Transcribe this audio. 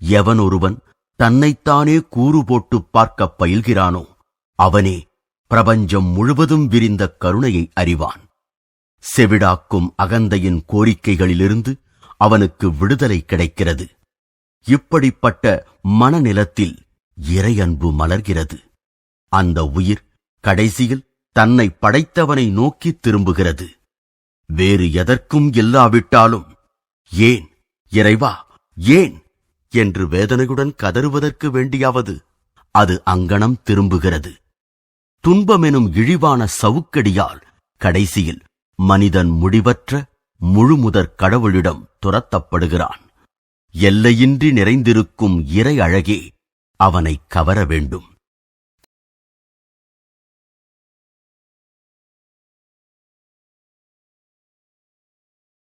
எவனொருவன் தன்னைத்தானே கூறு போட்டு பார்க்க பயில்கிறானோ அவனே பிரபஞ்சம் முழுவதும் விரிந்த கருணையை அறிவான். செவிடாக்கும் அகந்தையின் கோரிக்கைகளிலிருந்து அவனுக்கு விடுதலை கிடைக்கிறது. இப்படிப்பட்ட மனநிலத்தில் இறையன்பு மலர்கிறது. அந்த உயிர் கடைசியில் தன்னை படைத்தவனை நோக்கி திரும்புகிறது. வேறு எதற்கும் இல்லாவிட்டாலும் ஏன் இறைவா ஏன் என்று வேதனையுடன் கதறுவதற்கு வேண்டியாவது அது அங்கனம் திரும்புகிறது. துன்பமெனும் இழிவான சவுக்கடியால் கடைசியில் மனிதன் முடிவற்ற முழுமுதற் கடவுளிடம் துரத்தப்படுகிறான். எல்லையின்றி நிறைந்திருக்கும் இறை அழகே அவனை கவர வேண்டும்.